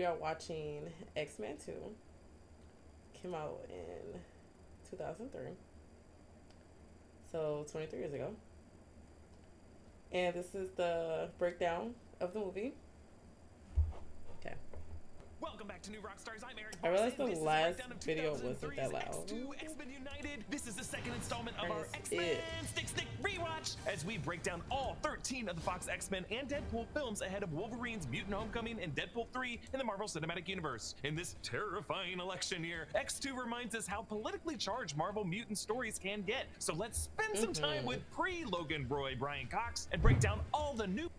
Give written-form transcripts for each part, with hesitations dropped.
are watching X-Men 2. Came out in 2003. So 23 years ago. And this is the breakdown of the movie. Okay. Welcome back to New Rockstars. I'm Eric. I realized the last video wasn't that loud. X2 X-Men United. This is the second installment of our X-Men Stick Rewatch as we break down all 13 of the Fox X-Men and Deadpool films ahead of Wolverine's Mutant Homecoming and Deadpool 3 in the Marvel Cinematic Universe. In this terrifying election year, X2 reminds us how politically charged Marvel mutant stories can get. So let's spend some time with pre-Logan Roy Brian Cox and break down all the new...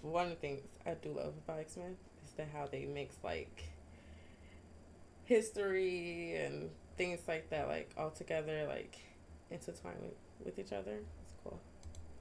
One of the things I do love about X-Men is how they mix like history and things like that like all together, like intertwined with each other. It's cool.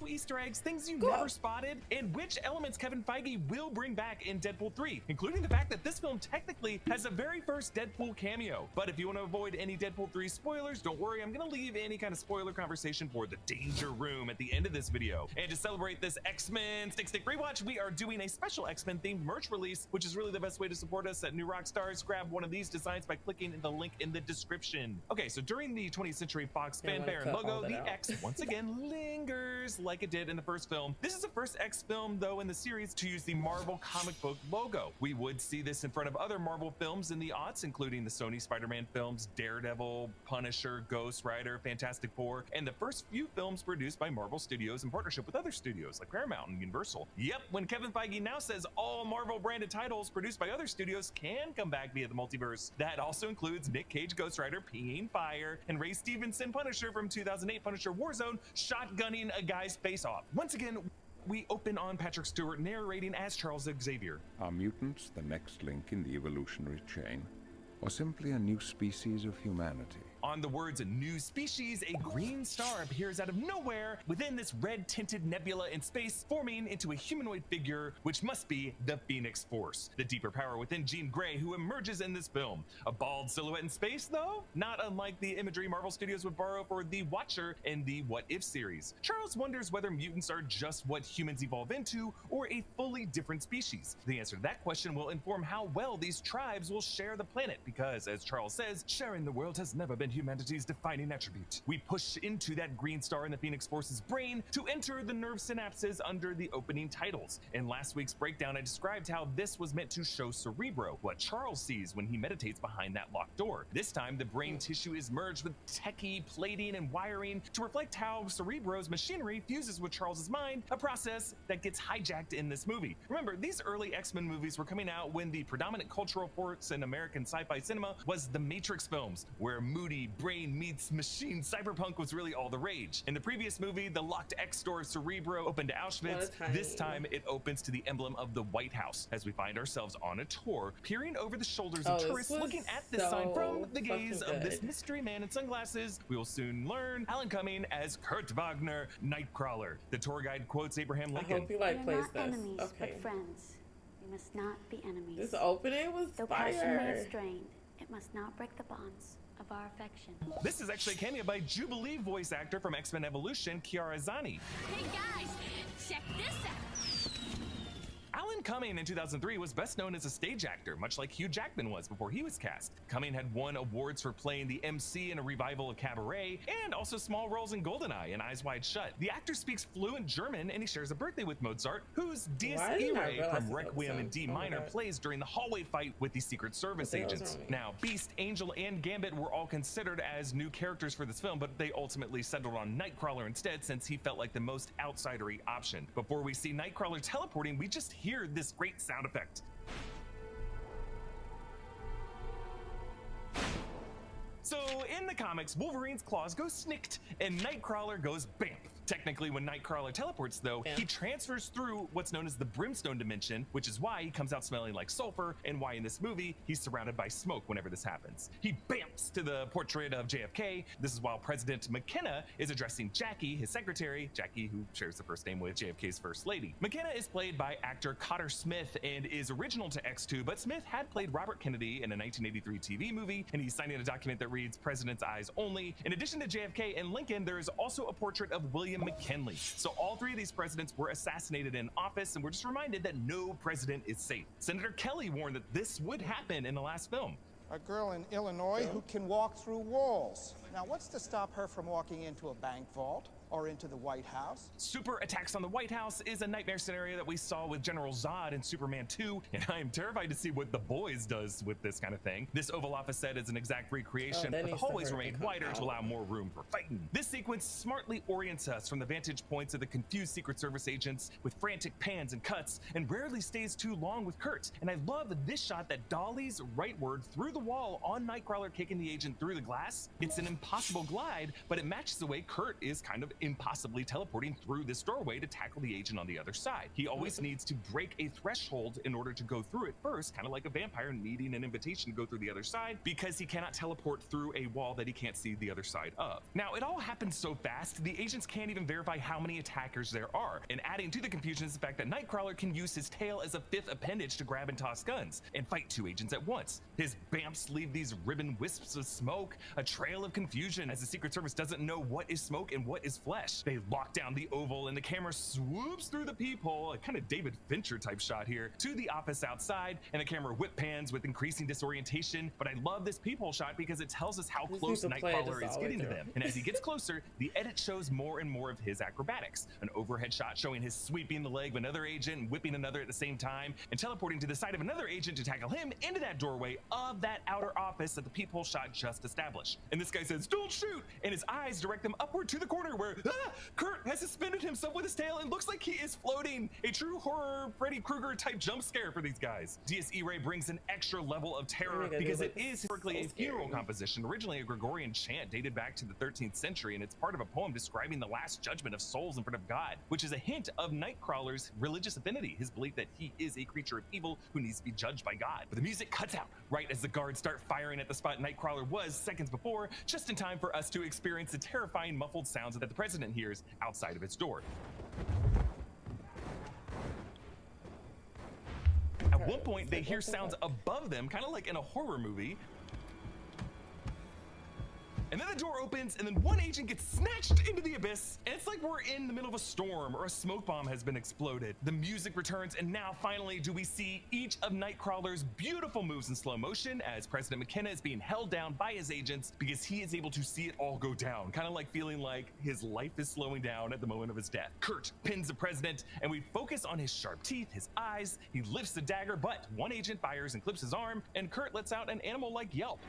Easter eggs, things you never spotted, and which elements Kevin Feige will bring back in Deadpool 3, including the fact that this film technically has a very first Deadpool cameo. But if you want to avoid any Deadpool 3 spoilers, don't worry, I'm going to leave any kind of spoiler conversation for the danger room at the end of this video. And to celebrate this X-Men Stick Rewatch, we are doing a special X-Men themed merch release, which is really the best way to support us at New Rockstars. Grab one of these designs by clicking the link in the description. Okay, so during the 20th Century Fox fanfare and logo, the X once again lingers like it did in the first film. This is the first X film, though, in the series to use the Marvel comic book logo. We would see this in front of other Marvel films in the aughts, including the Sony Spider-Man films, Daredevil, Punisher, Ghost Rider, Fantastic Four, and the first few films produced by Marvel Studios in partnership with other studios like Paramount and Universal. Yep, when Kevin Feige now says all Marvel branded titles produced by other studios can come back via the multiverse, that also includes Nick Cage Ghost Rider peeing fire and Ray Stevenson Punisher from 2008 Punisher Warzone shotgunning a guy's face off. Once again, we open on Patrick Stewart narrating as Charles Xavier. Are mutants the next link in the evolutionary chain, or simply a new species of humanity? On the words new species, a green star appears out of nowhere within this red-tinted nebula in space, forming into a humanoid figure, which must be the Phoenix Force, the deeper power within Jean Grey, who emerges in this film. A bald silhouette in space, though, not unlike the imagery Marvel Studios would borrow for the Watcher in the What If series. Charles wonders whether mutants are just what humans evolve into, or a fully different species. The answer to that question will inform how well these tribes will share the planet, because, as Charles says, sharing the world has never been humanity's defining attribute. We push into that green star in the Phoenix Force's brain to enter the nerve synapses under the opening titles. In last week's breakdown, I described how this was meant to show Cerebro, what Charles sees when he meditates behind that locked door. This time, the brain tissue is merged with techie plating and wiring to reflect how Cerebro's machinery fuses with Charles's mind, a process that gets hijacked in this movie. Remember, these early X-Men movies were coming out when the predominant cultural force in American sci-fi cinema was the Matrix films, where moody brain meets machine cyberpunk was really all the rage. In the previous movie, the locked X door of Cerebro opened to Auschwitz. This time it opens to the emblem of the White House as we find ourselves on a tour, peering over the shoulders of tourists looking at this sign from the gaze of this mystery man in sunglasses. We will soon learn Alan Cumming as Kurt Wagner, Nightcrawler. The tour guide quotes Abraham Lincoln. I hope you like plays this. Enemies, but friends. We must not be enemies. This opening was Though passion may have strained, it must not break the bonds of our affection. This is actually a cameo by Jubilee voice actor from X-Men Evolution, Kiara Zani. Hey guys, check this out. Alan Cumming in 2003 was best known as a stage actor, much like Hugh Jackman was before he was cast. Cumming had won awards for playing the MC in a revival of Cabaret, and also small roles in Goldeneye and Eyes Wide Shut. The actor speaks fluent German, and he shares a birthday with Mozart, whose Dies Irae from Requiem in D minor plays during the hallway fight with the Secret Service agents. Now, Beast, Angel, and Gambit were all considered as new characters for this film, but they ultimately settled on Nightcrawler instead, since he felt like the most outsidery option. Before we see Nightcrawler teleporting, we just hear this great sound effect. So in the comics, Wolverine's claws go snicked and Nightcrawler goes bamf. Technically, when Nightcrawler teleports, though, he transfers through what's known as the Brimstone Dimension, which is why he comes out smelling like sulfur, and why in this movie, he's surrounded by smoke whenever this happens. He bamps to the portrait of JFK. This is while President McKenna is addressing Jackie, his secretary, Jackie, who shares the first name with JFK's first lady. McKenna is played by actor Cotter Smith and is original to X2, but Smith had played Robert Kennedy in a 1983 TV movie, and he's signing a document that reads President's Eyes Only. In addition to JFK and Lincoln, there is also a portrait of William William McKinley. So all three of these presidents were assassinated in office, and we're just reminded that no president is safe. Senator Kelly warned that this would happen in the last film. A girl in Illinois who can walk through walls. Now, what's to stop her from walking into a bank vault or into the White House? Super attacks on the White House is a nightmare scenario that we saw with General Zod in Superman 2, and I am terrified to see what The Boys does with this kind of thing. This Oval Office set is an exact recreation, but the hallways remain wider to allow more room for fighting. This sequence smartly orients us from the vantage points of the confused Secret Service agents with frantic pans and cuts, and rarely stays too long with Kurt. And I love this shot that dollies rightward through the wall on Nightcrawler kicking the agent through the glass. It's an impossible glide, but it matches the way Kurt is kind of impossibly teleporting through this doorway to tackle the agent on the other side. He always needs to break a threshold in order to go through it first, kind of like a vampire needing an invitation to go through the other side, because he cannot teleport through a wall that he can't see the other side of. Now, it all happens so fast, the agents can't even verify how many attackers there are. And adding to the confusion is the fact that Nightcrawler can use his tail as a fifth appendage to grab and toss guns and fight two agents at once. His bamps leave these ribbon wisps of smoke, a trail of confusion as the Secret Service doesn't know what is smoke and what is flesh. They lock down the oval and the camera swoops through the peephole, a kind of David Fincher type shot here, to the office outside, and the camera whip pans with increasing disorientation. But I love this peephole shot because it tells us how close Nightcrawler is getting to them. And as he gets closer, the edit shows more and more of his acrobatics. An overhead shot showing his sweeping the leg of another agent and whipping another at the same time, and teleporting to the side of another agent to tackle him into that doorway of that outer office that the peephole shot just established. And this guy says, "Don't shoot!" and his eyes direct them upward to the corner where Kurt has suspended himself with his tail and looks like he is floating. A true horror Freddy Krueger type jump scare for these guys. D.S. E-Ray brings an extra level of terror because it is historically a funeral composition, originally a Gregorian chant dated back to the 13th century, and it's part of a poem describing the last judgment of souls in front of God, which is a hint of Nightcrawler's religious affinity, his belief that he is a creature of evil who needs to be judged by God. But the music cuts out right as the guards start firing at the spot Nightcrawler was seconds before, just in time for us to experience the terrifying muffled sounds that the president hears outside of its door. At one point, they hear sounds above them, kind of like in a horror movie. And then the door opens, and then one agent gets snatched into the abyss, and it's like we're in the middle of a storm or a smoke bomb has been exploded. The music returns, and now finally do we see each of Nightcrawler's beautiful moves in slow motion as President McKenna is being held down by his agents because he is able to see it all go down, kind of like feeling like his life is slowing down at the moment of his death. Kurt pins the president, and we focus on his sharp teeth, his eyes. He lifts the dagger, but one agent fires and clips his arm, and Kurt lets out an animal-like yelp.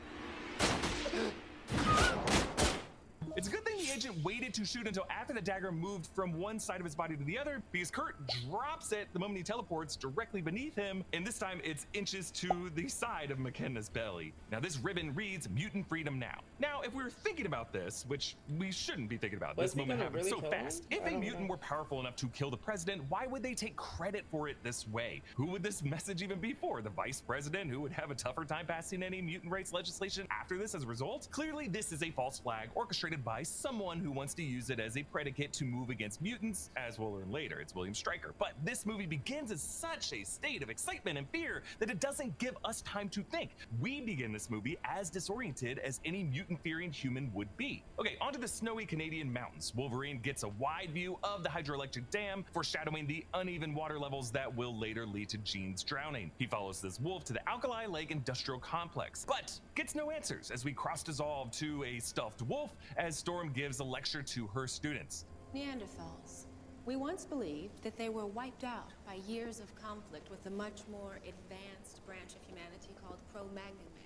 It's a good thing the agent waited to shoot until after the dagger moved from one side of his body to the other, because Kurt drops it the moment he teleports directly beneath him, and this time it's inches to the side of McKenna's belly. Now this ribbon reads "Mutant Freedom Now." Now, if we were thinking about this, which we shouldn't be thinking about, this moment happened so fast. If a mutant were powerful enough to kill the president, why would they take credit for it this way? Who would this message even be for? The vice president, who would have a tougher time passing any mutant rights legislation after this as a result? Clearly, this is a false flag orchestrated by someone who wants to use it as a predicate to move against mutants, as we'll learn later. It's William Stryker. But this movie begins in such a state of excitement and fear that it doesn't give us time to think. We begin this movie as disoriented as any mutant-fearing human would be. Okay, onto the snowy Canadian mountains. Wolverine gets a wide view of the hydroelectric dam, foreshadowing the uneven water levels that will later lead to Jean's drowning. He follows this wolf to the Alkali Lake Industrial Complex, but gets no answers as we cross-dissolve to a stuffed wolf as Storm gives a lecture to her students. Neanderthals. We once believed that they were wiped out by years of conflict with a much more advanced branch of humanity called Cro-Magnon man.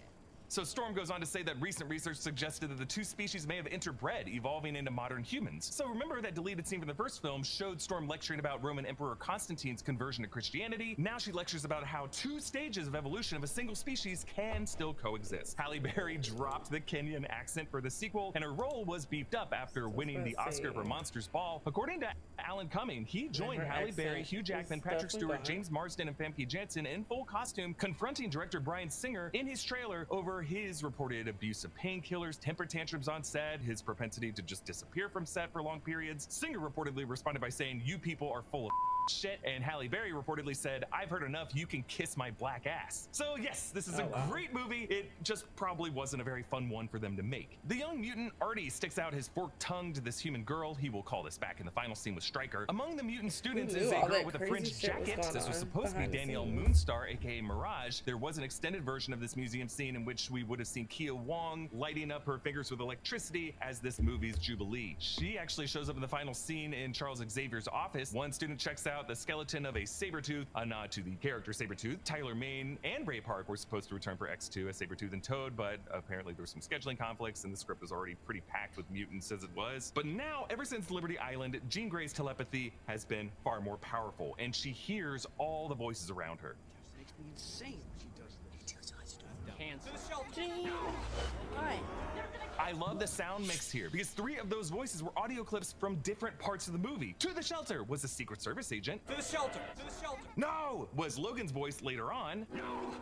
So Storm goes on to say that recent research suggested that the two species may have interbred, evolving into modern humans. So remember that deleted scene from the first film showed Storm lecturing about Roman Emperor Constantine's conversion to Christianity. Now she lectures about how two stages of evolution of a single species can still coexist. Halle Berry dropped the Kenyan accent for the sequel, and her role was beefed up after winning the Oscar for Monsters Ball. According to Alan Cumming, he joined Halle Berry, Hugh Jackman, Patrick Stewart, James Marsden, and Famke Janssen in full costume, confronting director Bryan Singer in his trailer over over his reported abuse of painkillers, temper tantrums on set, his propensity to just disappear from set for long periods. Singer reportedly responded by saying, "You people are full of shit," and Halle Berry reportedly said, "I've heard enough, you can kiss my black ass." So yes, this is a great movie. It just probably wasn't a very fun one for them to make. The young mutant Artie sticks out his forked tongue to this human girl. He will call this back in the final scene with Stryker. Among the mutant students is a girl with a fringe jacket. This was supposed to be Danielle Moonstar, aka Mirage. There was an extended version of this museum scene in which we would have seen Kia Wong lighting up her fingers with electricity as this movie's Jubilee. She actually shows up in the final scene in Charles Xavier's office. One student checks out the skeleton of a Sabretooth, a nod to the character Sabretooth. Tyler Mane and Ray Park were supposed to return for X2 as Sabretooth and Toad, but apparently there were some scheduling conflicts and the script was already pretty packed with mutants as it was. But now, ever since Liberty Island, Jean Grey's telepathy has been far more powerful, and she hears all the voices around her. It makes me insane when she does this. Hands. Why? I love the sound mix here because 3 of those voices were audio clips from different parts of the movie. "To the shelter" was a Secret Service agent. To the shelter! To the shelter! "No" was Logan's voice later on. No.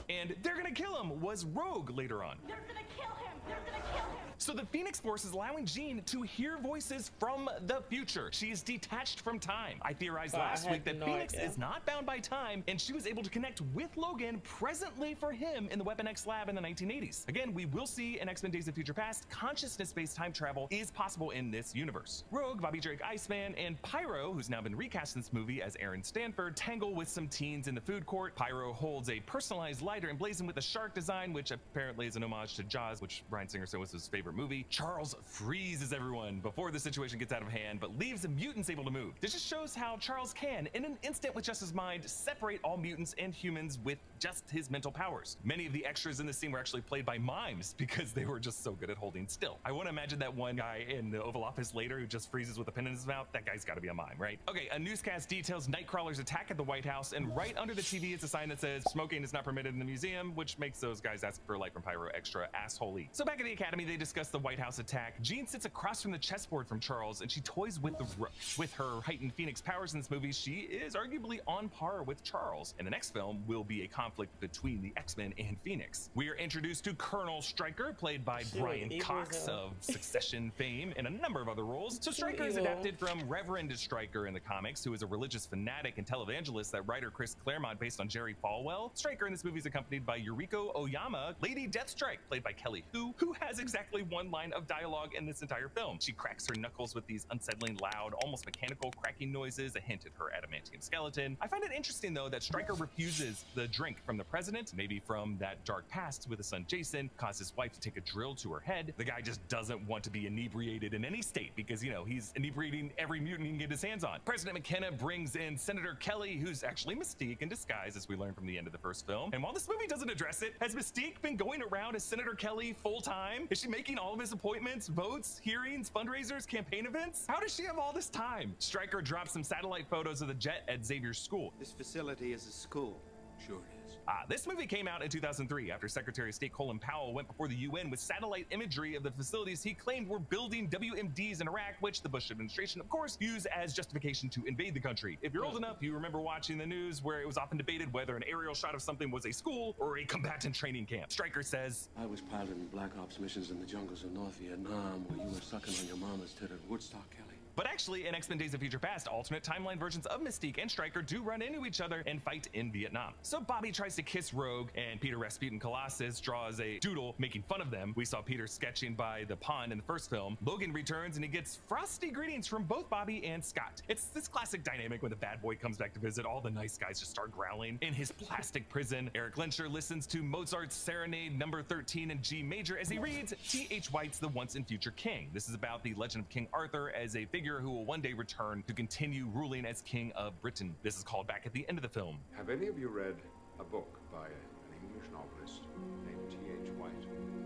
And "They're gonna kill him" was Rogue later on. They're gonna kill him! They're gonna kill him! So the Phoenix Force is allowing Jean to hear voices from the future. She is detached from time. I theorized last week that Phoenix is not bound by time, and she was able to connect with Logan presently for him in the Weapon X lab in the 1980s. Again, we will see in X-Men Days of Future Past, consciousness-based time travel is possible in this universe. Rogue, Bobby Drake Iceman, and Pyro, who's now been recast in this movie as Aaron Stanford, tangle with some teens in the food court. Pyro holds a personalized lighter emblazoned with a shark design, which apparently is an homage to Jaws, which Bryan Singer said was his favorite movie. Charles freezes everyone before the situation gets out of hand, but leaves the mutants able to move. This just shows how Charles can, in an instant with just his mind, separate all mutants and humans with just his mental powers. Many of the extras in this scene were actually played by mimes because they were just so good at holding still. I want to imagine that one guy in the Oval Office later who just freezes with a pen in his mouth. That guy's got to be a mime, right? Okay, a newscast details Nightcrawler's attack at the White House, and right under the TV is a sign that says smoking is not permitted in the museum, which makes those guys ask for a light from Pyro extra assholey. So back at the Academy, they discuss the White House attack. Jean sits across from the chessboard from Charles, and she toys with the rook. With her heightened Phoenix powers in this movie, she is arguably on par with Charles. And the next film will be a conflict between the X-Men and Phoenix. We are introduced to Colonel Stryker, played by Brian Cox of Succession fame and a number of other roles. So Stryker is adapted from Reverend Stryker in the comics, who is a religious fanatic and televangelist that writer Chris Claremont based on Jerry Falwell. Stryker in this movie is accompanied by Yuriko Oyama, Lady Deathstrike, played by Kelly Hu, who has exactly one line of dialogue in this entire film. She cracks her knuckles with these unsettling, loud, almost mechanical cracking noises, a hint at her adamantium skeleton. I find it interesting, though, that Stryker refuses the drink from the president, maybe from that dark past with his son Jason, caused his wife to take a drill to her head. The guy just doesn't want to be inebriated in any state because, you know, he's inebriating every mutant he can get his hands on. President McKenna brings in Senator Kelly, who's actually Mystique in disguise, as we learned from the end of the first film. And while this movie doesn't address it, has Mystique been going around as Senator Kelly full time? Is she making all of his appointments, votes, hearings, fundraisers, campaign events? How does she have all this time? Stryker drops some satellite photos of the jet at Xavier's school. This facility is a school. Sure it is. This movie came out in 2003 after Secretary of State Colin Powell went before the UN with satellite imagery of the facilities he claimed were building WMDs in Iraq, which the Bush administration, of course, used as justification to invade the country. If you're old enough, you remember watching the news where it was often debated whether an aerial shot of something was a school or a combatant training camp. Stryker says, "I was piloting Black Ops missions in the jungles of North Vietnam where you were sucking on your mama's tit at Woodstock, Kelly." But actually, in X-Men Days of Future Past, alternate timeline versions of Mystique and Stryker do run into each other and fight in Vietnam. So Bobby tries to kiss Rogue, and Peter Rasputin Colossus draws a doodle making fun of them. We saw Peter sketching by the pond in the first film. Logan returns, and he gets frosty greetings from both Bobby and Scott. It's this classic dynamic when the bad boy comes back to visit, all the nice guys just start growling. In his plastic prison, Eric Lenscher listens to Mozart's Serenade No. 13 in G major as he reads T.H. White's The Once and Future King. This is about the legend of King Arthur as a figure who will one day return to continue ruling as King of Britain. This is called back at the end of the film. Have any of you read a book by an English novelist named T.H. White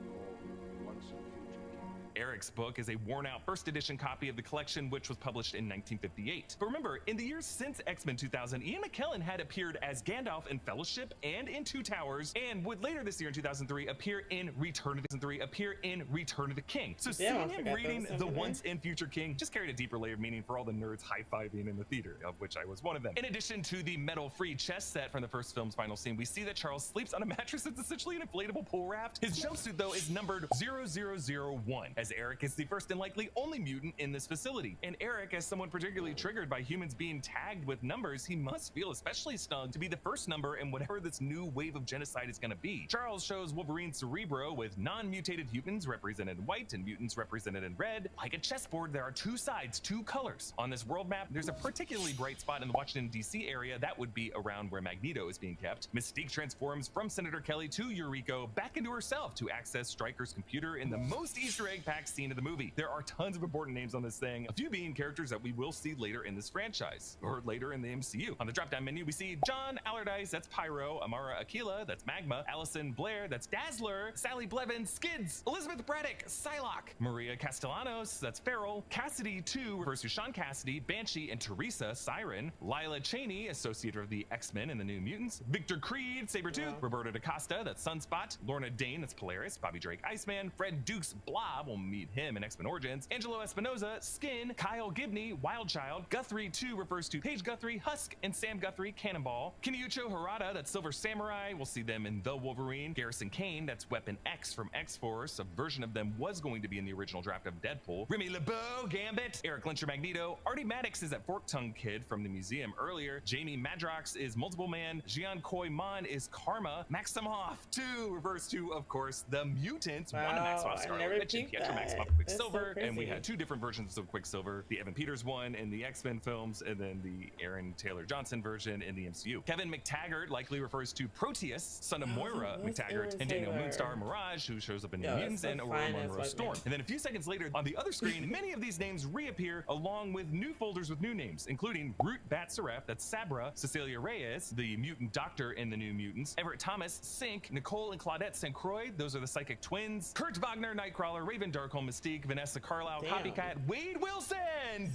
called Once and Future King? Eric's book is a worn-out first edition copy of the collection, which was published in 1958. But remember, in the years since X-Men 2000, Ian McKellen had appeared as Gandalf in Fellowship and in Two Towers, and would later this year in 2003 appear in Return of the King. So seeing him reading the Once and Future King just carried a deeper layer of meaning for all the nerds high-fiving in the theater, of which I was one of them. In addition to the metal-free chest set from the first film's final scene, we see that Charles sleeps on a mattress that's essentially an inflatable pool raft. His jumpsuit, though, is numbered 0001, as Eric is the first and likely only mutant in this facility. And Eric, as someone particularly triggered by humans being tagged with numbers, he must feel especially stung to be the first number in whatever this new wave of genocide is going to be. Charles shows Wolverine Cerebro with non-mutated humans represented in white and mutants represented in red. Like a chessboard, there are two sides, two colors. On this world map, there's a particularly bright spot in the Washington, D.C. area. That would be around where Magneto is being kept. Mystique transforms from Senator Kelly to Yuriko back into herself to access Stryker's computer in the most Easter egg packed scene of the movie. There are tons of important names on this thing, a few being characters that we will see later in this franchise, or later in the MCU. On the drop-down menu, we see John Allardyce, that's Pyro, Amara Aquila, that's Magma, Allison Blair, that's Dazzler, Sally Blevins, Skids, Elizabeth Braddock, Psylocke, Maria Castellanos, that's Feral, Cassidy 2 refers to Sean Cassidy, Banshee, and Teresa, Siren, Lila Cheney, associate of the X-Men and the New Mutants, Victor Creed, Sabretooth, Roberto DaCosta, that's Sunspot, Lorna Dane, that's Polaris, Bobby Drake, Iceman, Fred Dukes, Blob, we'll meet him in X-Men Origins, Angelo Espinoza, Skin, Kyle Gibney, Wildchild, Guthrie 2 refers to Paige Guthrie, Husk, and Sam Guthrie, Cannonball, Kiniucho Harada, that's Silver Samurai, we'll see them in The Wolverine, Garrison Kane, that's Weapon X from X-Force, a version of them was going to be in the original draft of Deadpool, Remy LeBeau, Gambit, Eric Lyncher, Magneto, Artie Maddox is that Fork Tongue kid from the museum earlier, Jamie Madrox is Multiple Man, Jian Koi Man is Karma, Maximoff 2 refers to, of course, the mutant, one of Maximoff Scarlet Witch and Pietro Maximoff Quicksilver, and we had two different versions of Quicksilver, the Evan Peters one in the X-Men films, and then the Aaron Taylor Johnson version in the MCU. Kevin McTaggart likely refers to Proteus, son of Moira McTaggart, and Daniel Moonstar Mirage, who shows up in New Mutants, and Aurora Monroe Storm. And then a few seconds later, on the other screen, many of these names reappear along with new folders with new names, including Root Bat Seraph, that's Sabra, Cecilia Reyes, the mutant doctor in the New Mutants, Everett Thomas, Sync, Nicole and Claudette St. Croix, those are the psychic twins, Kurt Wagner, Nightcrawler, Raven Darkholm, Mystique, Vanessa Carlisle, Copycat, Wade Wilson,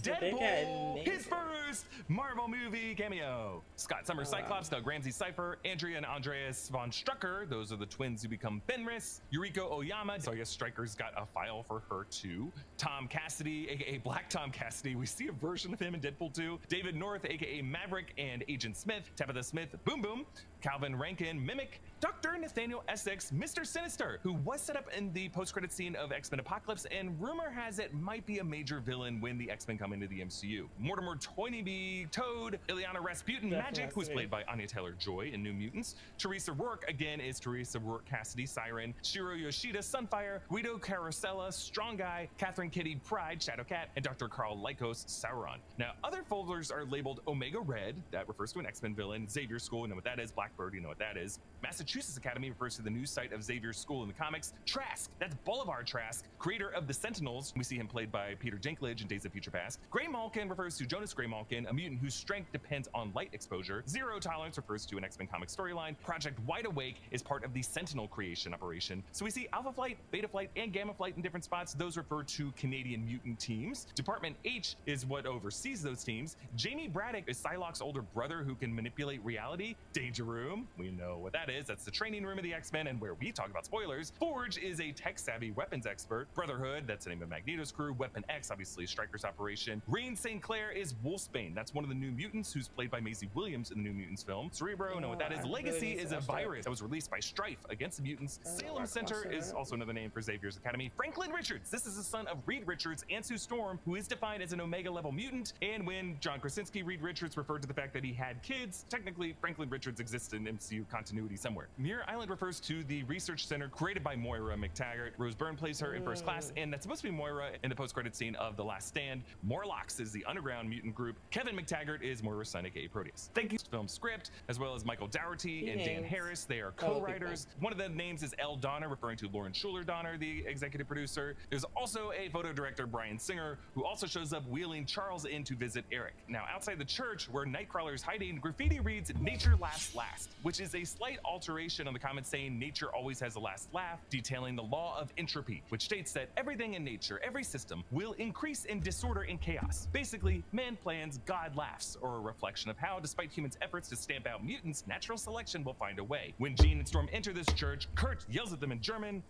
Deadpool, his first Marvel movie cameo, Scott Summers, Cyclops, Doug Ramsey, Cypher, Andrea and Andreas von Strucker, those are the twins who become Fenris, Yuriko Oyama, so I guess Stryker's got a file for her too, Tom Cassidy, aka Black Tom Cassidy, we see a version of him in Deadpool 2, David North, aka Maverick and Agent Smith, Tabitha Smith, Boom Boom, Calvin Rankin, Mimic, Dr. Nathaniel Essex, Mr. Sinister, who was set up in the post-credit scene of X-Men Apocalypse, and rumor has it might be a major villain when the X-Men come into the MCU. Mortimer Toynbee, Toad, Ileana Rasputin, Magic, who's played by Anya Taylor-Joy in New Mutants, Teresa Rourke, again, is Teresa Rourke Cassidy, Siren, Shiro Yoshida, Sunfire, Guido Carosella, Strong Guy, Catherine Kitty, Pride, Shadowcat, and Dr. Carl Lycos, Sauron. Now, other folders are labeled Omega Red, that refers to an X-Men villain, Xavier School, you know what that is, Blackbird, you know what that is, Massachusetts Academy refers to the new site of Xavier's school in the comics, Trask, that's Boulevard Trask, creator of the Sentinels, we see him played by Peter Dinklage in Days of Future Past, Grey Malkin refers to Jonas Grey Malkin, a mutant whose strength depends on light exposure, Zero Tolerance refers to an X-Men comic storyline, Project Wide Awake is part of the Sentinel creation operation, so we see Alpha Flight, Beta Flight, and Gamma Flight in different spots, those refer to Canadian mutant teams, Department H is what oversees those teams, Jamie Braddock is Psylocke's older brother who can manipulate reality, Danger Room, we know what that is, that's the training room of the X-Men and where we talk about spoilers, Forge is a tech-savvy weapons expert, Brotherhood, that's the name of Magneto's crew, Weapon X, obviously Stryker's operation, Reign St. Clair is Wolfsbane, that's one of the New Mutants who's played by Maisie Williams in the New Mutants film, Cerebro, know what that is, Legacy is a virus that was released by Strife against the mutants, Salem Center is also another name for Xavier's Academy, Franklin Richards, this is the son of Reed Richards and Sue Storm, who is defined as an Omega level mutant, and when John Krasinski, Reed Richards referred to the fact that he had kids, technically Franklin Richards exists in MCU continuity somewhere. Muir Island refers to the research center created by Moira McTaggart, Rose Byrne plays her in First Class, and that's supposed to be Moira in the post-credit scene of The Last Stand. Morlocks is the underground mutant group, Kevin McTaggart is Moira's son, aka Proteus. Thank you to film script, as well as Michael Dougherty and Dan Harris. They are co-writers. One of the names is Elle Donner, referring to Lauren Schuler Donner, the executive producer. There's also a photo director, Bryan Singer, who also shows up wheeling Charles in to visit Eric. Now, outside the church, where Nightcrawler is hiding, graffiti reads, "Nature laughs last," which is a slight alteration on the comment saying nature always has the last laugh, detailing the law of entropy, which states that everything in nature, every system, will increase in disorder and chaos. Basically, man plans, God laughs, or a reflection of how, despite humans' efforts to stamp out mutants, natural selection will find a way. When Jean and Storm enter this church, Kurt yells at them in German,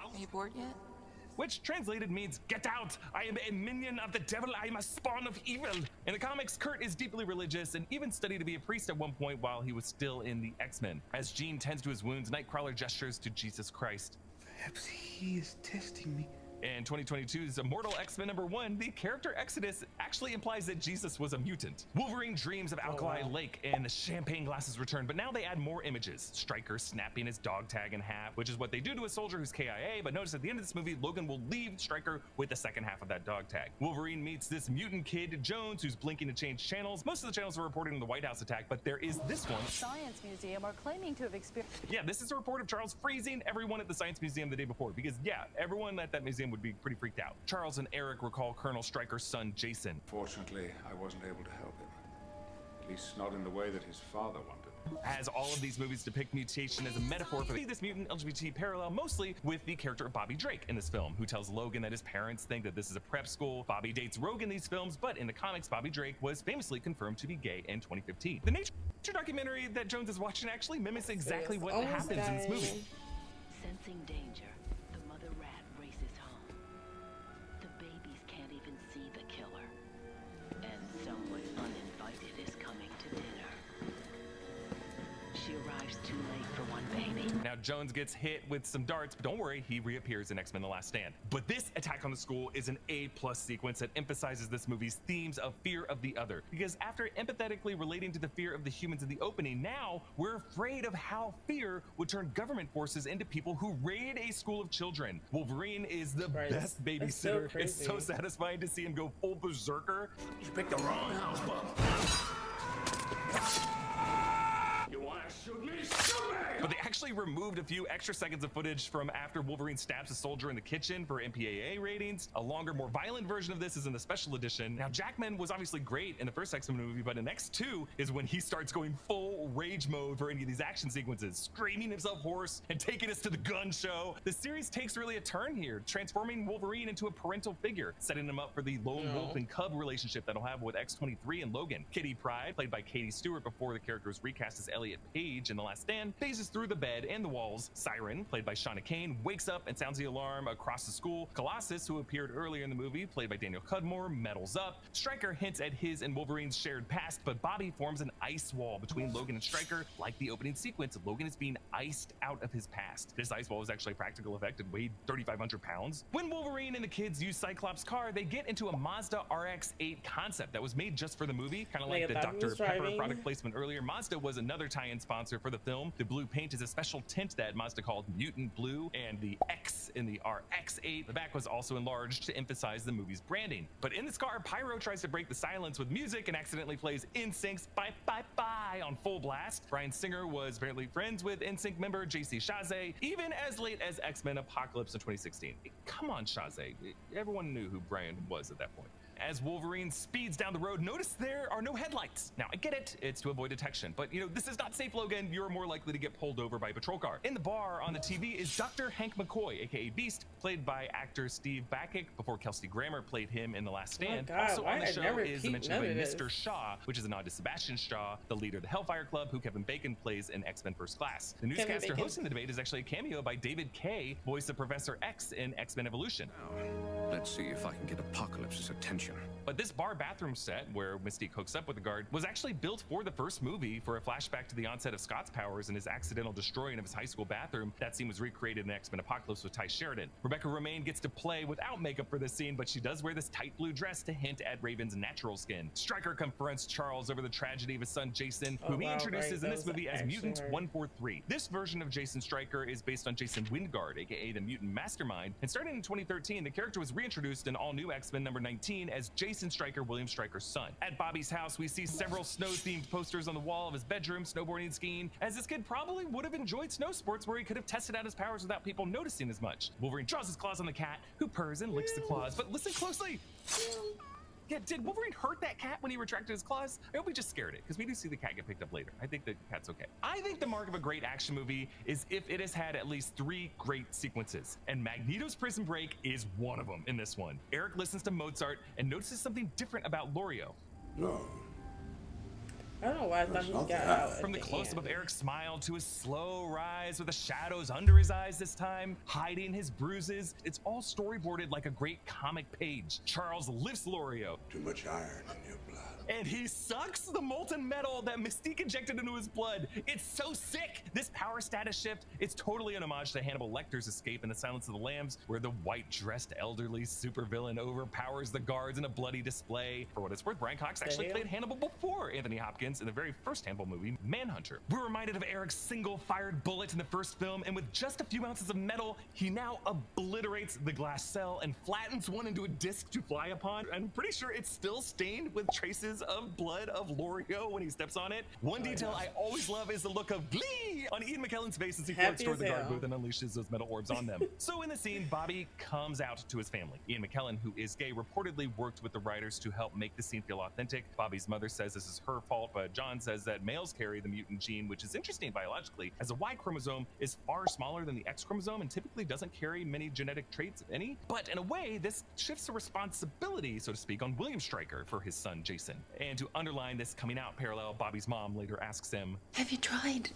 Are you bored yet? which translated means, "Get out! I am a minion of the devil, I am a spawn of evil." In the comics, Kurt is deeply religious and even studied to be a priest at one point while he was still in the X-Men. As Jean tends to his wounds, Nightcrawler gestures to Jesus Christ. Perhaps he is testing me. In 2022's Immortal X-Men #1, the character Exodus actually implies that Jesus was a mutant. Wolverine dreams of Alkali Lake and the champagne glasses return, but now they add more images. Stryker snapping his dog tag in half, which is what they do to a soldier who's KIA, but notice at the end of this movie, Logan will leave Stryker with the second half of that dog tag. Wolverine meets this mutant kid, Jones, who's blinking to change channels. Most of the channels are reporting on the White House attack, but there is this one. Science Museum are claiming to have experienced. Yeah, this is a report of Charles freezing everyone at the Science Museum the day before, because yeah, everyone at that museum would be pretty freaked out. Charles and Eric recall Colonel Stryker's son, Jason. Fortunately, I wasn't able to help him. At least not in the way that his father wanted. As all of these movies depict mutation as a metaphor for this mutant LGBT parallel mostly with the character of Bobby Drake in this film, who tells Logan that his parents think that this is a prep school. Bobby dates Rogue in these films, but in the comics, Bobby Drake was famously confirmed to be gay in 2015. The nature documentary that Jones is watching actually mimics exactly what happens in this movie. Sensing danger, the mother rat races home. The babies can't even see the killer. And someone uninvited is coming to dinner. She arrives too late for one baby. Now, Jones gets hit with some darts, but don't worry, he reappears in X-Men The Last Stand. But this attack on the school is an A+ sequence that emphasizes this movie's themes of fear of the other. Because after empathetically relating to the fear of the humans in the opening, now we're afraid of how fear would turn government forces into people who raid a school of children. Wolverine is the best babysitter. It's so satisfying to see him go full berserker. You picked the wrong house, bub. You want to shoot me? Shoot me! But they actually removed a few extra seconds of footage from after Wolverine stabs a soldier in the kitchen for MPAA ratings. A longer, more violent version of this is in the special edition. Now, Jackman was obviously great in the first X-Men movie, but in X2 is when he starts going full rage mode for any of these action sequences, screaming himself hoarse and taking us to the gun show. The series takes really a turn here, transforming Wolverine into a parental figure, setting him up for the lone wolf and cub relationship that'll have with X-23 and Logan. Kitty Pryde, played by Katie Stewart before the character was recast as Elliot Page in The Last Stand, phases through the bed and the walls. Siren, played by Shauna Kane, wakes up and sounds the alarm across the school. Colossus, who appeared earlier in the movie, played by Daniel Cudmore, meddles up. Stryker hints at his and Wolverine's shared past, but Bobby forms an ice wall between Logan and Stryker. Like the opening sequence, Logan is being iced out of his past. This ice wall is actually a practical effect and weighed 3,500 pounds. When Wolverine and the kids use Cyclops' car, they get into a Mazda RX-8 concept that was made just for the movie, kind of like the Dr. Pepper product placement earlier. Mazda was another tie-in sponsor for the film. The blue paint is a special tint that Mazda called Mutant Blue, and the X in the RX-8. The back was also enlarged to emphasize the movie's branding. But in this car, Pyro tries to break the silence with music and accidentally plays NSYNC's Bye Bye Bye on full blast. Bryan Singer was apparently friends with NSYNC member JC Chasez, even as late as X-Men Apocalypse in 2016. Come on, Chasez. Everyone knew who Bryan was at that point. As Wolverine speeds down the road, notice there are no headlights. Now, I get it, it's to avoid detection, but you know, this is not safe, Logan. You're more likely to get pulled over by a patrol car. In the bar on the TV is Dr. Hank McCoy, aka Beast, played by actor Steve Backick, before Kelsey Grammer played him in The Last Stand. Also on the show is the mention of a Mr. Shaw, which is a nod to Sebastian Shaw, the leader of the Hellfire Club, who Kevin Bacon plays in X-Men First Class. The newscaster hosting the debate is actually a cameo by David Kaye, voice of Professor X in X-Men Evolution. Let's see if I can get Apocalypse's attention. But this bar bathroom set where Mystique hooks up with the guard was actually built for the first movie for a flashback to the onset of Scott's powers and his accidental destroying of his high school bathroom. That scene was recreated in X-Men Apocalypse with Ty Sheridan. Rebecca Romijn gets to play without makeup for this scene, but she does wear this tight blue dress to hint at Raven's natural skin. Stryker confronts Charles over the tragedy of his son Jason, whom he introduces in this movie as Mutant 143. This version of Jason Stryker is based on Jason Wingard, aka the Mutant Mastermind, and starting in 2013, the character was reintroduced in all new X-Men number 19 as Jason Stryker, William Stryker's son. At Bobby's house, we see several snow-themed posters on the wall of his bedroom, snowboarding and skiing, as this kid probably would have enjoyed snow sports where he could have tested out his powers without people noticing as much. Wolverine draws his claws on the cat, who purrs and licks the claws, but listen closely. Yeah, did Wolverine hurt that cat when he retracted his claws? I hope he just scared it, because we do see the cat get picked up later. I think the cat's okay. I think the mark of a great action movie is if it has had at least 3 great sequences, and Magneto's prison break is one of them in this one. Eric listens to Mozart and notices something different about Lorio. No. I don't know why I thought he got out. From the close-up of Eric's smile to his slow rise with the shadows under his eyes this time, hiding his bruises, it's all storyboarded like a great comic page. Charles lifts Lorio. Too much iron in your blood. And he sucks the molten metal that Mystique injected into his blood. It's so sick. This power status shift, it's totally an homage to Hannibal Lecter's escape in The Silence of the Lambs, where the white-dressed elderly supervillain overpowers the guards in a bloody display. For what it's worth, Brian Cox actually played Hannibal before Anthony Hopkins in the very first Hannibal movie, Manhunter. We're reminded of Eric's single-fired bullet in the first film, and with just a few ounces of metal, he now obliterates the glass cell and flattens one into a disc to fly upon. I'm pretty sure it's still stained with traces of blood of Lorio when he steps on it. One detail I always love is the look of glee on Ian McKellen's face as he floats toward the guard booth and unleashes those metal orbs on them. So in the scene, Bobby comes out to his family. Ian McKellen, who is gay, reportedly worked with the writers to help make the scene feel authentic. Bobby's mother says this is her fault, but John says that males carry the mutant gene, which is interesting biologically, as the Y chromosome is far smaller than the X chromosome and typically doesn't carry many genetic traits, if any. But in a way, this shifts the responsibility, so to speak, on William Stryker for his son, Jason. And to underline this coming out parallel, Bobby's mom later asks him, "Have you tried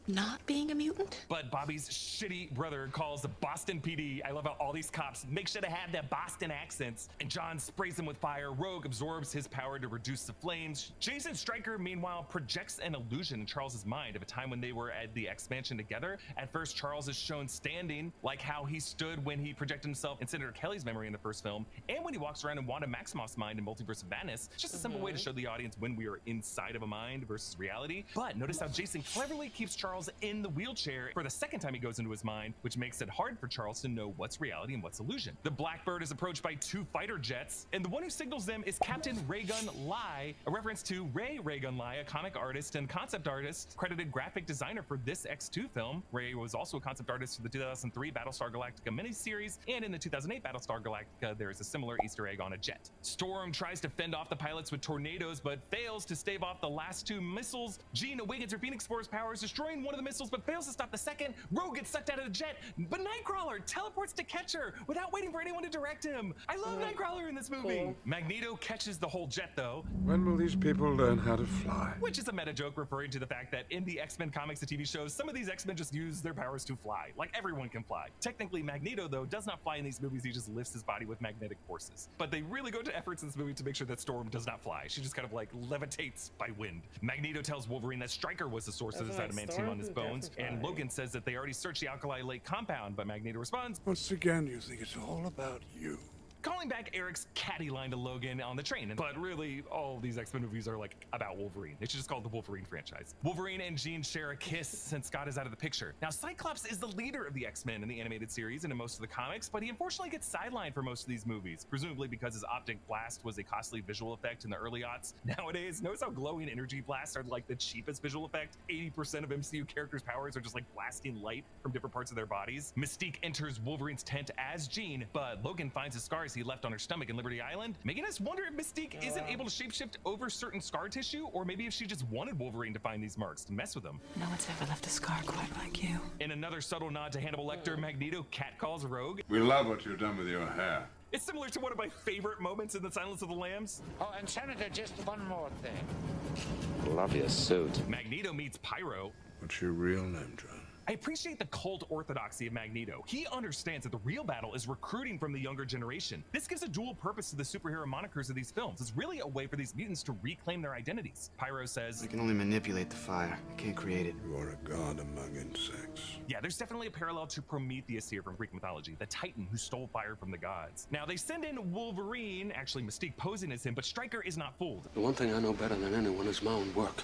not being a mutant?" But Bobby's shitty brother calls the Boston PD. I love how all these cops make sure to have their Boston accents. And John sprays them with fire. Rogue absorbs his power to reduce the flames. Jason Stryker, meanwhile, projects an illusion in Charles's mind of a time when they were at the expansion together. At first, Charles is shown standing, like how he stood when he projected himself in Senator Kelly's memory in the first film, and when he walks around in Wanda Maximoff's mind in Multiverse of Madness. It's just a simple way to show the audience when we are inside of a mind versus reality. But notice how Jason cleverly keeps Charles in the wheelchair for the second time he goes into his mind, which makes it hard for Charles to know what's reality and what's illusion. The Blackbird is approached by 2 fighter jets, and the one who signals them is Captain Raygun Lai, a reference to Ray Raygun Lai, a comic artist and concept artist, credited graphic designer for this X2 film. Ray was also a concept artist for the 2003 Battlestar Galactica miniseries, and in the 2008 Battlestar Galactica, there is a similar Easter egg on a jet. Storm tries to fend off the pilots with tornadoes, but fails to stave off the last 2 missiles. Jean awakens her Phoenix Force powers, destroying one of the missiles, but fails to stop the second. Rogue gets sucked out of the jet, but Nightcrawler teleports to catch her without waiting for anyone to direct him. I love Nightcrawler in this movie. Cool. Magneto catches the whole jet, though. When will these people learn how to fly? Which is a meta joke referring to the fact that in the X-Men comics and TV shows, some of these X-Men just use their powers to fly. Like everyone can fly. Technically, Magneto, though, does not fly in these movies. He just lifts his body with magnetic forces. But they really go to efforts in this movie to make sure that Storm does not fly. She just kind of like levitates by wind. Magneto tells Wolverine that Stryker was the source of his adamantium on his bones, and Logan says that they already searched the Alkali Lake compound, but Magneto responds, "Once again, you think it's all about you." calling back Eric's catty line to Logan on the train. But really, all these X-Men movies are like about Wolverine. They should just call it the Wolverine franchise. Wolverine and Jean share a kiss since Scott is out of the picture. Now, Cyclops is the leader of the X-Men in the animated series and in most of the comics, but he unfortunately gets sidelined for most of these movies, presumably because his optic blast was a costly visual effect in the early aughts. Nowadays, notice how glowing energy blasts are like the cheapest visual effect. 80% of MCU characters' powers are just like blasting light from different parts of their bodies. Mystique enters Wolverine's tent as Jean, but Logan finds his scars he left on her stomach in Liberty Island, making us wonder if Mystique isn't able to shapeshift over certain scar tissue, or maybe if she just wanted Wolverine to find these marks to mess with them. No one's ever left a scar quite like you. In another subtle nod to Hannibal Lecter, Magneto catcalls Rogue. We love what you've done with your hair. It's similar to one of my favorite moments in The Silence of the Lambs. Oh, and Senator, just one more thing. Love your suit. Magneto meets Pyro. What's your real name, John? I appreciate the cold orthodoxy of Magneto. He understands that the real battle is recruiting from the younger generation. This gives a dual purpose to the superhero monikers of these films. It's really a way for these mutants to reclaim their identities. Pyro says, "We can only manipulate the fire. We can't create it." You are a god among insects. Yeah, there's definitely a parallel to Prometheus here from Greek mythology, the Titan who stole fire from the gods. Now, they send in Wolverine, actually Mystique posing as him, but Stryker is not fooled. The one thing I know better than anyone is my own work.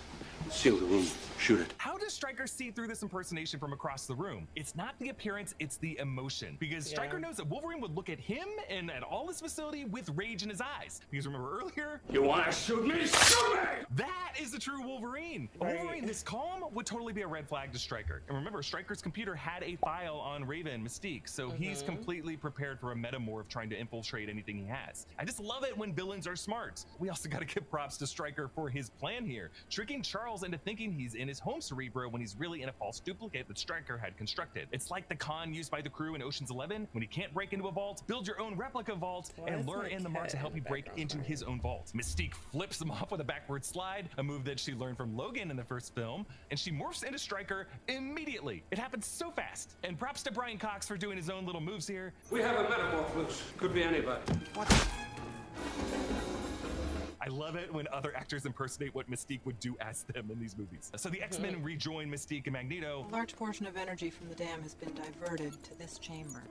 Seal the room. Shoot it. How does Stryker see through this impersonation from across the room? It's not the appearance, it's the emotion. Because Stryker knows that Wolverine would look at him and at all his facility with rage in his eyes. Because remember earlier, You want to shoot me? Shoot me! that is the true Wolverine. A Wolverine this calm would totally be a red flag to Stryker. And remember, Stryker's computer had a file on Raven Mystique, so he's completely prepared for a metamorph trying to infiltrate anything he has. I just love it when villains are smart. We also got to give props to Stryker for his plan here, tricking Charles into thinking he's in his home Cerebro when he's really in a false duplicate that Stryker had constructed. It's like the con used by the crew in Ocean's 11 when he can't break into a vault, build your own replica vault, and lure in the Mark to help you break into his own vault. Mystique flips him off with a backward slide, a move that she learned from Logan in the first film, and she morphs into Stryker immediately. It happens so fast. And props to Brian Cox for doing his own little moves here. We have a metamorph loose. Could be anybody. I love it when other actors impersonate what Mystique would do as them in these movies. So the X-Men rejoin Mystique and Magneto. A large portion of energy from the dam has been diverted to this chamber.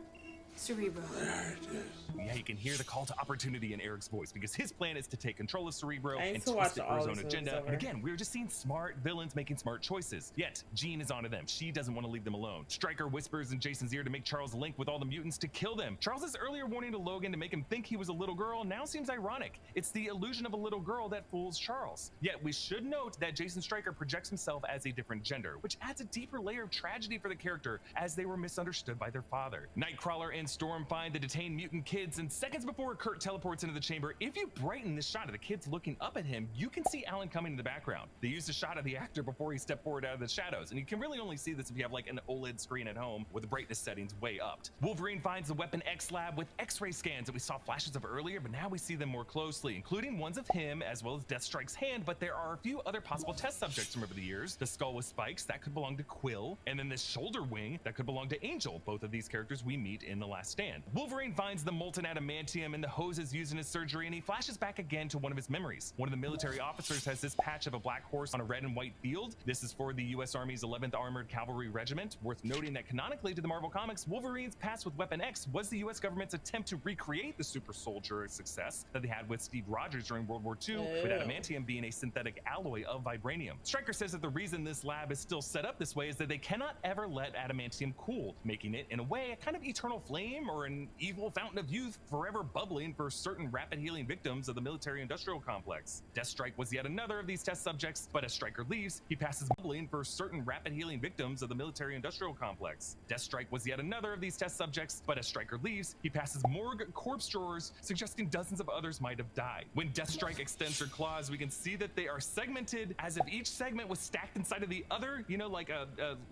Cerebro. There it is. Yeah, you can hear the call to opportunity in Eric's voice because his plan is to take control of Cerebro and to twist it watch for his all own these agenda. movies And again, we're just seeing smart villains making smart choices. Yet, Jean is onto them. She doesn't want to leave them alone. Stryker whispers in Jason's ear to make Charles link with all the mutants to kill them. Charles's earlier warning to Logan to make him think he was a little girl now seems ironic. It's the illusion of a little girl that fools Charles. Yet, we should note that Jason Stryker projects himself as a different gender, which adds a deeper layer of tragedy for the character as they were misunderstood by their father. Nightcrawler and Storm find the detained mutant kids, and seconds before Kurt teleports into the chamber, if you brighten this shot of the kids looking up at him, you can see Alan coming in the background. They used a shot of the actor before he stepped forward out of the shadows, and you can really only see this if you have like an OLED screen at home with the brightness settings way upped. Wolverine finds the Weapon X lab with X-ray scans that we saw flashes of earlier, but now we see them more closely, including ones of him as well as Deathstrike's hand, but there are a few other possible test subjects from over the years. The skull with spikes, that could belong to Quill, and then this shoulder wing, that could belong to Angel, both of these characters we meet in The Last Stand. Wolverine finds the molten adamantium and the hoses used in his surgery, and he flashes back again to one of his memories. One of the military officers has this patch of a black horse on a red and white field. This is for the U.S. Army's 11th Armored Cavalry Regiment. Worth noting that canonically to the Marvel Comics, Wolverine's past with Weapon X was the U.S. government's attempt to recreate the super soldier success that they had with Steve Rogers during World War II, with adamantium being a synthetic alloy of vibranium. Stryker says that the reason this lab is still set up this way is that they cannot ever let adamantium cool, making it, in a way, a kind of eternal flame or an evil fountain of youth forever bubbling for certain rapid healing victims of the military-industrial complex. Deathstrike was yet another of these test subjects, but as Stryker leaves, he passes bubbling for certain rapid healing victims of the military-industrial complex. Deathstrike was yet another of these test subjects, but as Stryker leaves, he passes morgue corpse drawers, suggesting dozens of others might have died. When Deathstrike extends her claws, we can see that they are segmented as if each segment was stacked inside of the other, you know, like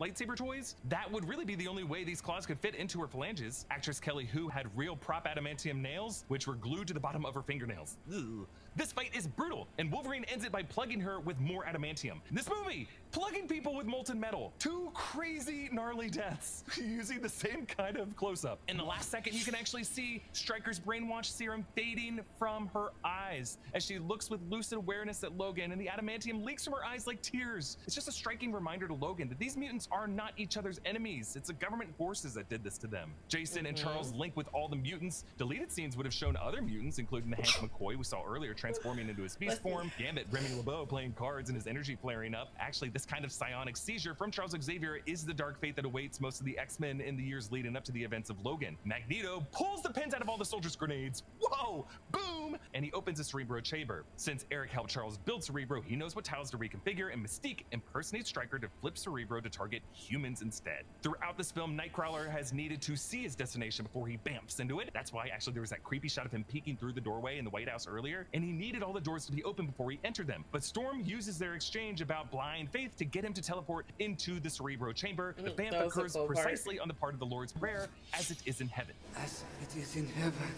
lightsaber toys. That would really be the only way these claws could fit into her phalanges. Actress Kelly Hu had real prop adamantium nails, which were glued to the bottom of her fingernails. Ugh. This fight is brutal, and Wolverine ends it by plugging her with more adamantium. This movie, plugging people with molten metal. Two crazy, gnarly deaths using the same kind of close-up. In the last second, you can actually see Stryker's brainwash serum fading from her eyes as she looks with lucid awareness at Logan, and the adamantium leaks from her eyes like tears. It's just a striking reminder to Logan that these mutants are not each other's enemies. It's the government forces that did this to them. Jason and Charles link with all the mutants. Deleted scenes would have shown other mutants, including the Hank McCoy we saw earlier transforming into his beast form, Gambit, Remy LeBeau playing cards and his energy flaring up. Actually, this kind of psionic seizure from Charles Xavier is the dark fate that awaits most of the X-Men in the years leading up to the events of Logan. Magneto pulls the pins out of all the soldiers' grenades. Whoa! Boom! And he opens a Cerebro chamber. Since Eric helped Charles build Cerebro, he knows what tiles to reconfigure, and Mystique impersonates Stryker to flip Cerebro to target humans instead. Throughout this film, Nightcrawler has needed to see his destination before he bamps into it. That's why actually there was that creepy shot of him peeking through the doorway in the White House earlier, and he needed all the doors to be open before he entered them. But Storm uses their exchange about blind faith to get him to teleport into the Cerebro chamber. The bamf occurs precisely on the part of the Lord's Prayer, as it is in heaven. As it is in heaven.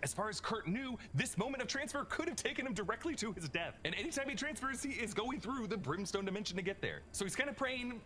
As far as Kurt knew, this moment of transfer could have taken him directly to his death. And anytime he transfers, he is going through the brimstone dimension to get there. So he's kind of praying,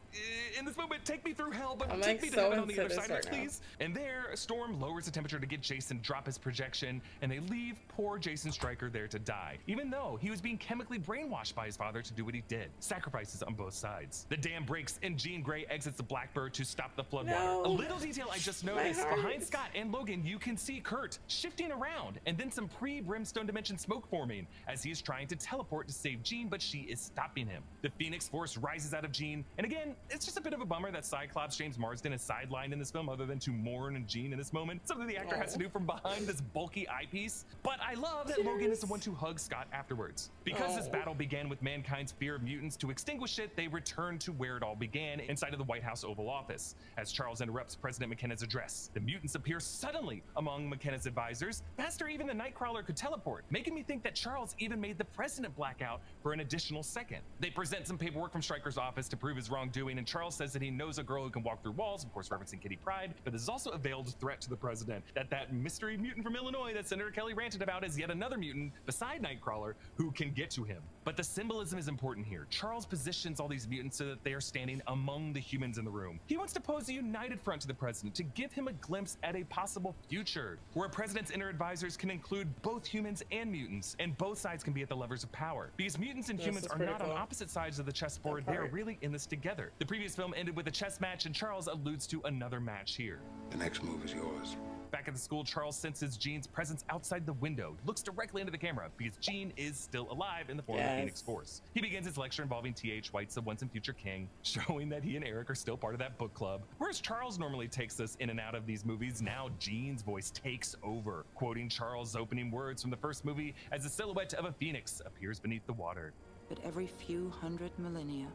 in this moment, take me through hell, but take me to heaven on the other side, please. And there, Storm lowers the temperature to get Jason drop his projection, and they leave poor Jason Stryker there to die, even though he was being chemically brainwashed by his father to do what he did. Sacrifices on both sides. The dam breaks, and Jean Grey exits the Blackbird to stop the floodwater. No. A little detail I just noticed, behind Scott and Logan, you can see Kurt shifting around, and then some pre-brimstone dimension smoke forming as he is trying to teleport to save Jean, but she is stopping him. The Phoenix Force rises out of Jean, and again, it's just a bit of a bummer that Cyclops James Marsden is sidelined in this film other than to mourn Jean in this moment, something the actor has to do from behind this bulky eyepiece. But I love that Logan is the one to hug Scott afterwards. Because this battle began with mankind's fear of mutants, to extinguish it, they return to where it all began, inside of the White House Oval Office. As Charles interrupts President McKenna's address, the mutants appear suddenly among McKenna's advisors, faster even than Nightcrawler could teleport, making me think that Charles even made the president black out for an additional second. They present some paperwork from Stryker's office to prove his wrongdoing, and Charles says that he knows a girl who can walk through walls, of course referencing Kitty Pryde, but this is also a veiled threat to the president, that mystery mutant from Illinois that Senator Kelly ranted about is yet another mutant beside Nightcrawler who can get to him. But the symbolism is important here. Charles positions all these mutants so that they are standing among the humans in the room. He wants to pose a united front to the president to give him a glimpse at a possible future where a president's inner advisors can include both humans and mutants, and both sides can be at the levers of power. Because mutants and humans are not on opposite sides of the chessboard, they are really in this together. The previous film ended with a chess match, and Charles alludes to another match here. The next move is yours. Back at the school, Charles senses Jean's presence outside the window, looks directly into the camera because Jean is still alive in the form of the Phoenix Force. He begins his lecture involving T.H. White's The Once and Future King, showing that he and Eric are still part of that book club. Whereas Charles normally takes us in and out of these movies, now Jean's voice takes over, quoting Charles' opening words from the first movie as the silhouette of a phoenix appears beneath the water. But every few hundred millennia,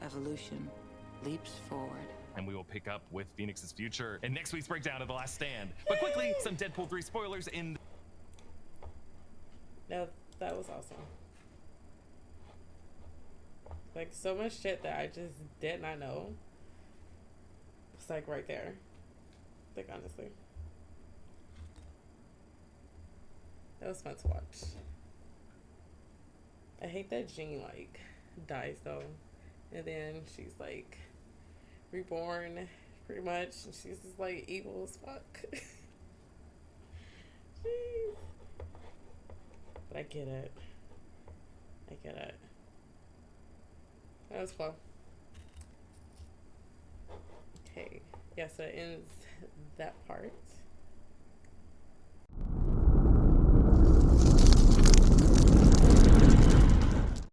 evolution leaps forward. And we will pick up with Phoenix's future in next week's breakdown of The Last Stand. But quickly, some Deadpool 3 spoilers in... No, that was awesome. Like, so much shit that I just did not know. It's like right there. Like, honestly. That was fun to watch. I hate that Jean, like, dies, though. And then she's, like... reborn, pretty much, and she's just like evil as fuck. Jeez. But I get it. I get it. That was fun. Okay, yeah, so it ends that part.